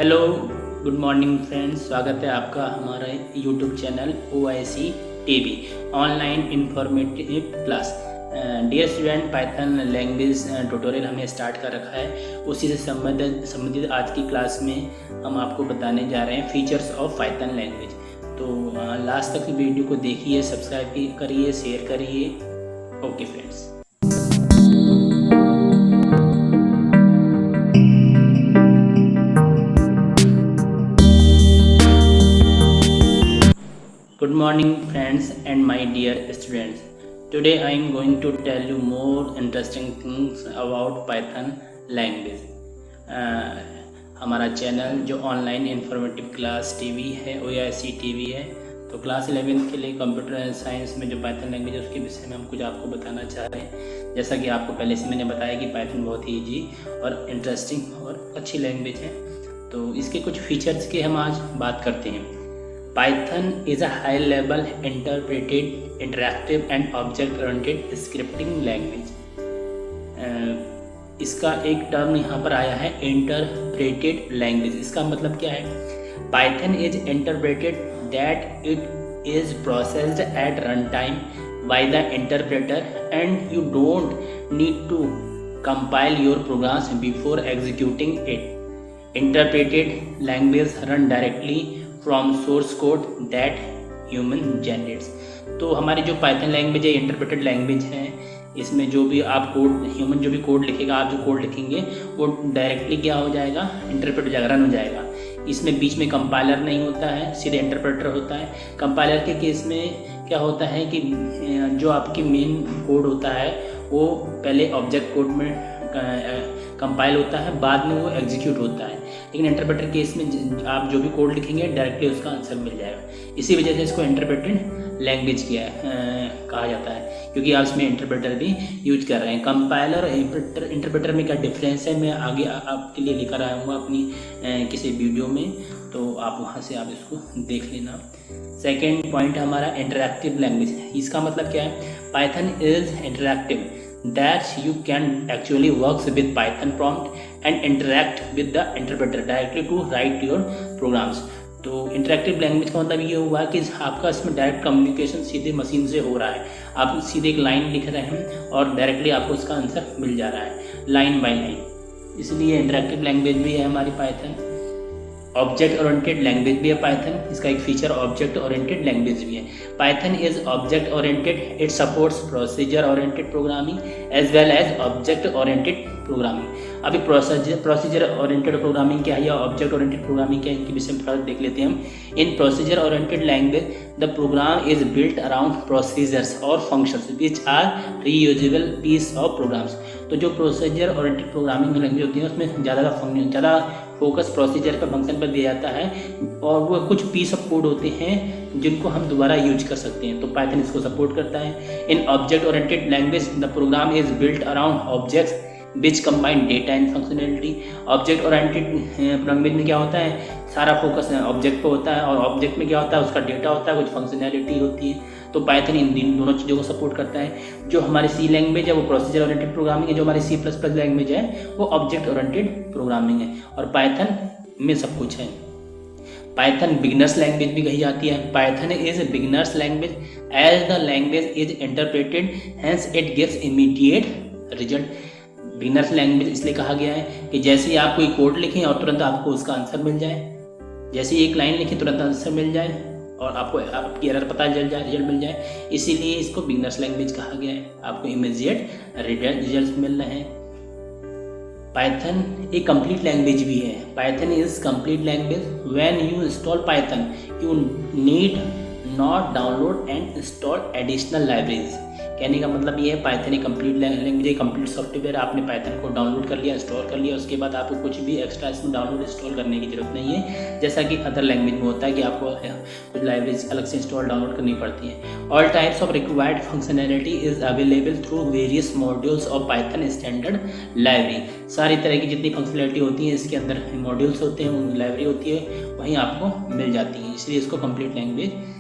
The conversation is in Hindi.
Hello, good morning friends. स्वागत है आपका हमारे YouTube channel OIC TV online informative class. Dear student, Python language tutorial हमने स्टार्ट कर रखा है। उसी से संबंधित आज की क्लास में हम आपको बताने जा रहे हैं फीचर्स ऑफ पाइथन लैंग्वेज। तो लास्ट तक वीडियो को देखिए, सब्सक्राइब करिए, शेयर करिए। Okay friends. Good morning friends and my dear students. Today I am going to tell you more interesting things about Python language. हमारा चैनल जो ऑनलाइन इंफॉर्मेटिव क्लास टीवी है, OIC TV है। तो क्लास 11 के लिए कंप्यूटर साइंस में जो पाइथन लैंग्वेज है उसके विषय में हम कुछ आपको बताना चाह रहे हैं। जैसा कि आपको पहले से मैंने बताया कि पाइथन बहुत ही ईजी और इंटरेस्टिंग और अच्छी लैंग्वेज है। तो इसके कुछ फीचर्स के हम आज बात करते हैं। Python is a high-level, interpreted, interactive and object-oriented scripting language. इसका एक टर्म यहाँ पर आया है इंटरप्रेटेड लैंग्वेज। इसका मतलब क्या है? Python is interpreted that it is processed at runtime by the interpreter and you don't need to compile your programs before executing it. Interpreted language run directly from source code that human generates. तो हमारी जो पाइथन लैंग्वेज है इंटरप्रेटेड लैंग्वेज है। इसमें जो भी आप कोड, ह्यूमन जो भी कोड लिखेगा, आप जो कोड लिखेंगे वो डायरेक्टली क्या हो जाएगा, इंटरप्रेट हो जाएगा, रन हो जाएगा। इसमें बीच में कंपाइलर नहीं होता है, सीधे इंटरप्रेटर होता है। कंपाइलर के केस में क्या होता है कि जो आपकी मेन कोड होता है वो पहले ऑब्जेक्ट कोड में कंपाइल होता है, बाद में वो एग्जीक्यूट होता है। लेकिन इंटरप्रेटर केस में आप जो भी कोड लिखेंगे डायरेक्टली उसका आंसर मिल जाएगा। इसी वजह से इसको इंटरप्रेटेड लैंग्वेज कहा जाता है, क्योंकि आप इसमें इंटरप्रेटर भी यूज कर रहे हैं। कंपाइलर और इंटरप्रेटर में क्या डिफरेंस है मैं आगे आपके लिए लेकर आया हूँ अपनी किसी वीडियो में, तो आप वहाँ से आप इसको देख लेना। सेकेंड पॉइंट हमारा इंटरैक्टिव लैंग्वेज है। इसका मतलब क्या है? Python is interactive that you can actually works with Python prompt and interact with the interpreter directly to write your programs. तो इंटरेक्टिव लैंग्वेज का मतलब ये हुआ कि आपका इसमें डायरेक्ट कम्युनिकेशन सीधे मशीन से हो रहा है। आप सीधे एक लाइन लिख रहे हैं और डायरेक्टली आपको उसका आंसर मिल जा रहा है लाइन बाय लाइन। इसलिए इंटरेक्टिव लैंग्वेज भी है हमारी पाइथन। ऑब्जेक्ट ओरिएंटेड लैंग्वेज भी है पाइथन। इसका एक फीचर ऑब्जेक्ट ओरिएंटेड लैंग्वेज भी है। Python is object oriented, it supports procedure oriented programming as well as object oriented programming. अभी प्रोसीजर ओरिएंटेड प्रोग्रामिंग क्या है या ऑब्जेक्ट ओरिएंटेड प्रोग्रामिंग क्या है, इनके विषय में थोड़ा देख लेते हैं हम। In procedure oriented language the program is built around procedures और functions which are reusable piece of programs. तो जो प्रोसीजर ओरिएंटेड प्रोग्रामिंग लैंग्वेज होती है उसमें ज़्यादा फोकस प्रोसीजर पर, फंक्शन पर दिया जाता है और वो कुछ पीस ऑफ कोड होते हैं जिनको हम दोबारा यूज कर सकते हैं। तो पाइथन इसको सपोर्ट करता है। In object oriented language the program is built around objects which combine data and functionality. Object oriented language में क्या होता है, सारा फोकस ऑब्जेक्ट पर होता है और ऑब्जेक्ट में क्या होता है, उसका डेटा होता है, कुछ फंक्शनैलिटी होती है। तो पाइथन इन दोनों चीज़ों को सपोर्ट करता है। जो हमारी सी लैंग्वेज है वो प्रोसीजर ओरिएंटेड प्रोग्रामिंग है, जो हमारी C++ लैंग्वेज है वो ऑब्जेक्ट ओरिएंटेड प्रोग्रामिंग है। और पाइथन में सब कुछ है। पाइथन बिगिनर्स लैंग्वेज भी कही जाती है। Python is beginners language as the language is interpreted hence it gives immediate result. Beginners language इसलिए कहा गया है कि जैसे ही आप कोई कोड लिखें और तुरंत आपको उसका आंसर मिल जाए, जैसे ही एक लाइन लिखें तुरंत आंसर मिल जाए और आपको आपकी एरर पता चल जाए, रिजल्ट मिल जाए। इसीलिए इसको बिगिनर्स लैंग्वेज कहा गया है। आपको इमीडिएट रिजल्ट मिल रहे हैं। पाइथन एक कंप्लीट लैंग्वेज भी है। Python is complete language when you install Python you need not download and install additional libraries. कहने का मतलब ये है पाइथन एक कंप्लीट लैंग्वेज है, कंप्लीट सॉफ्टवेयर। आपने पाइथन को डाउनलोड कर लिया, इंस्टॉल कर लिया, उसके बाद आपको कुछ भी एक्स्ट्रा इसमें डाउनलोड इंस्टॉल करने की जरूरत नहीं है, जैसा कि अदर लैंग्वेज में होता है कि आपको कुछ लाइब्रेरीज अलग से इंस्टॉल डाउनलोड करनी पड़ती है। All types of required functionality is available through various modules of Python standard library. सारी तरह की जितनी फंक्शनैलिटी होती है इसके अंदर मॉड्यूल्स होते हैं, लाइब्रेरी होती है, वहीं आपको मिल जाती है। इसलिए इसको कंप्लीट लैंग्वेज